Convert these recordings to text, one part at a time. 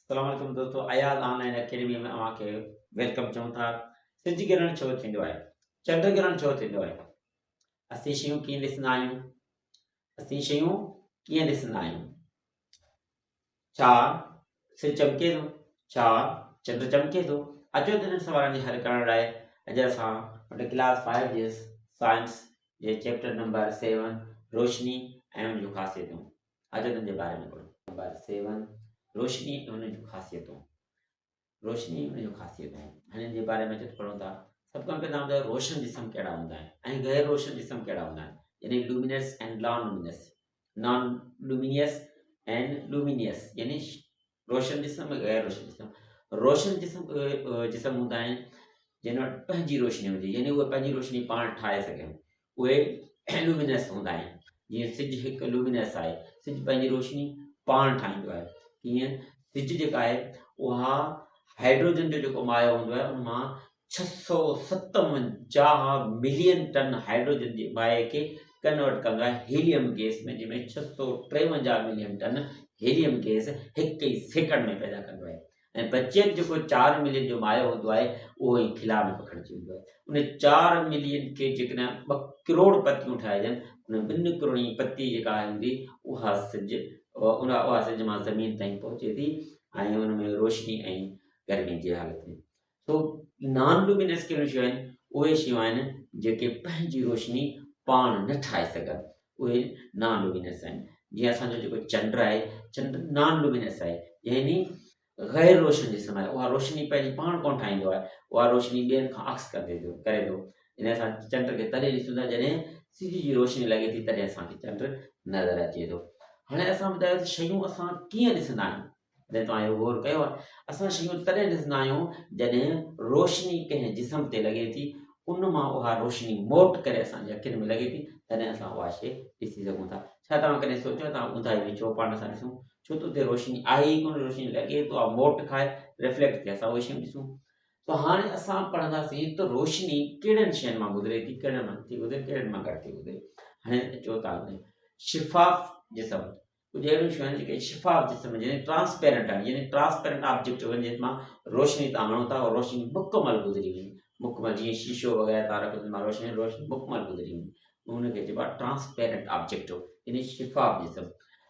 अस्सलामुअलैकुम दोस्तों, Ayaz online academy में अवांखे वेलकम चऊं था। सिज गिरण छो थींदो आहे? चंड गिरण छो थींदो आहे? असीं शयूं कीअं ॾिसंदा आहियूं? असीं शयूं कीअं ॾिसंदा आहियूं? छा सिज चमके थो? छा चंड चमके थो? अचो त हिन सवालनि जी हल करण लाइ अॼु असां वटि क्लास 5 जे साइंस जे चैप्टर नंबर 7 रोशनी ऐं उन जूं ख़ासियतूं। अचो हिन जे बारे में पढ़ूं। नंबर 7 रोशनी ऐं उन जूं ख़ासियतूं। रोशनी उन जूं ख़ासियतूं हिननि जे बारे में अॼु पढ़ूं था। सभु खां पहिरियों त रोशन जिस्म कहिड़ा हूंदा आहिनि ऐं गैर रोशन जिस्म कहिड़ा हूंदा आहिनि, यानी luminous and non luminous and luminous, यानी रोशन जिस्म ऐं गैर रोशन जिस्म। रोशन जिस्म हूंदा आहिनि जिन वटि पंहिंजी रोशनी हुजे, यानी उहे पंहिंजी रोशनी पाण ठाहे सघनि, उहे लूमिनस हूंदा आहिनि। जीअं सिज हिकु लूमिनस आहे, सिज पंहिंजी रोशनी पाण ठाहींदो आहे। कीअं? सिज जेका आहे उहा हाइड्रोजन जो जेको मायो हूंदो आहे उन मां 657 मिलियन टन हाइड्रोजन जे माए खे कन्वर्ट कंदो आहे हीलियम गैस में, जंहिंमें 653 मिलियन टन हीलियम गैस हिकु ई सेकंड में पैदा कंदो आहे। ऐं बचियल जेको 4 मिलियन जो मायो हूंदो आहे उहो ई खिला में पखिड़िजी वेंदो आहे। उन 4 मिलियन खे जेकॾहिं 2 करोड़ पतियूं ठाहिजनि, उन 2 करोड़ पती जेका हूंदी उहा सिज मां ज़मीन ताईं पहुचे थी ऐं उन में रोशनी ऐं गर्मी जी हालत में। तो नॉन लूमिनस कहिड़ियूं शयूं आहिनि? उहे शयूं आहिनि जेके पंहिंजी रोशनी पाण न ठाहे सघनि, उहे नॉन लूमिनस आहिनि। जीअं असांजो जेको चंड आहे, चंड नॉन लूमिनस आहे, यानी गैर रोशन जिस्म आहे। उहा रोशनी पंहिंजी पाण कोन ठाहींदो आहे, उहा रोशनी ॿियनि खां अक्स करे थो। इन असां चंड खे तॾहिं ॾिसूं था जॾहिं सिज जी रोशनी लॻे थी, तॾहिं असांखे चंड नज़र अचे थो। हाणे असां ॿुधायो त शयूं असां कीअं ॾिसंदा आहियूं? जॾहिं तव्हां इहो गौर कयो आहे, असां शयूं तॾहिं ॾिसंदा आहियूं जॾहिं रोशनी कंहिं जिस्म ते लॻे थी, उन मां उहा रोशनी मोट करे असांजे अखियुनि में लॻे थी, तॾहिं असां उहा शइ ॾिसी सघूं था। छा तव्हां कॾहिं सोचियो तव्हां ॿुधाई हुई छो पाण सां ॾिसूं? छो त उते रोशनी आहे ई कोन, रोशनी लॻे थो आहे मोट खाए रिफ्लेक्ट थिए, असां उहे शयूं ॾिसूं। त हाणे असां पढ़ंदासीं त रोशनी कहिड़नि शयुनि मां गुज़रे थी, कहिड़नि मां नथी गुज़रे, कहिड़नि मां घटि थी गुज़रे। हाणे अचो तव्हां शिफ़ाफ़ जिस्म, कुझु अहिड़ियूं शयूं आहिनि जेके शिफ़ाफ़ जिस्म यानी ट्रांसपेरेंट आहिनि, यानी ट्रांसपेरेंट ऑब्जेक्ट आहिनि जंहिं मां रोशनी तव्हां हणो था और रोशनी मुकमल गुज़री वञे। मुकमल जीअं शीशो वग़ैरह तव्हां रखो, मां रोशनी मुकमल गुज़री वञे, उनखे चइबो आहे ट्रांसपेरेंट ऑब्जेक्ट, यानी शिफ़ाफ़ जिस्म।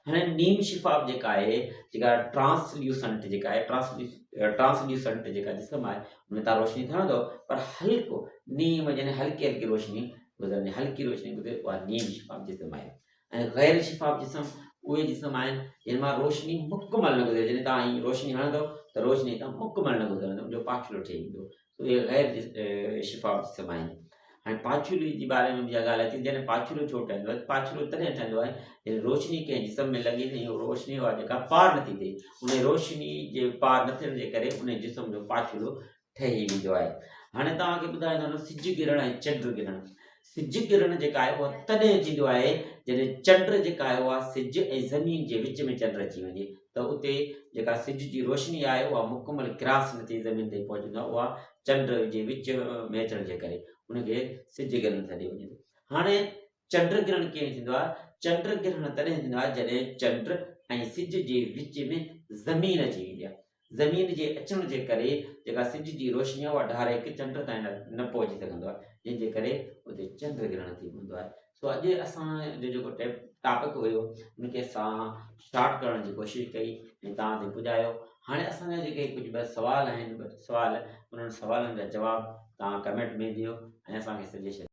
हाणे नीम शिफ़ाफ़ जेका आहे, जेका ट्रांसल्यूसेंट जेका आहे, ट्रांसल्यूसेंट जेका जिस्म आहे, उनमें तव्हां रोशनी खणंदव पर हल्को नीम यानी हल्की हल्की रोशनी गुज़रंदी, हल्की रोशनी गुज़रे, उहा नीम शिफ़ाफ़ जिस्म आहे। ऐं गैर शिफ़ाफ़ जिस्म उहे जिस्म आहिनि जिन मां रोशनी मुकमल न गुज़रे, जॾहिं तव्हां रोशनी हणंदव त रोशनी तां मुकमल न गुज़रंदव, उनजो पाछलो ठही वेंदो। उहे गैर शिफ़ाफ़ जिस्म आहिनि। हाणे पाछुली जे बारे में बि इहा ॻाल्हि अचे, जॾहिं पाछलो छो ठहंदो आहे? पाछलो तॾहिं ठहंदो आहे जॾहिं रोशनी कंहिं जिस्म में लॻे थी, रोशनी उहा जेका पार नथी थिए, उन रोशनी जे पार न थियण जे करे उन जिस्म जो पाछलो ठही वेंदो आहे। हाणे तव्हांखे ॿुधाईंदो सिज गिरण ऐं चंड गिरण। सिज गिरण जेका आहे उहा तॾहिं थींदो आहे जॾहिं चंड जेका आहे उहा सिज ऐं ज़मीन जे विच में चंड अची वञे, त उते जेका सिज जी रोशनी आहे उहा मुकमल क्रॉस न थी ज़मीन ते पहुचंदो आहे, उहा चंड जे विच में अचण जे करे उनखे सिज गिरण सॾियो वञे थो। हाणे चंड गिरण कीअं थींदो आहे? चंड गिरण तॾहिं थींदो आहे जॾहिं चंड ऐं सिज जे विच में ज़मीन अची वेंदी आहे। ज़मीन जे अचण जे करे जेका सिज जी रोशनी आहे उहा डायरेक्ट चंड ताईं न पहुची सघंदो आहे, जंहिंजे करे उते चंड गिरण थी पवंदो आहे। सो अॼु असांजो जेको टॉपिक हुयो उनखे असां स्टार्ट करण जी कोशिशि कई ऐं तव्हां ते पुॼायो। हाणे असांजा जेके कुझु ॿ सुवाल आहिनि, उन्हनि सवालनि जा जवाब तव्हां कमेंट में ॾियो ऐं असांखे सजेशन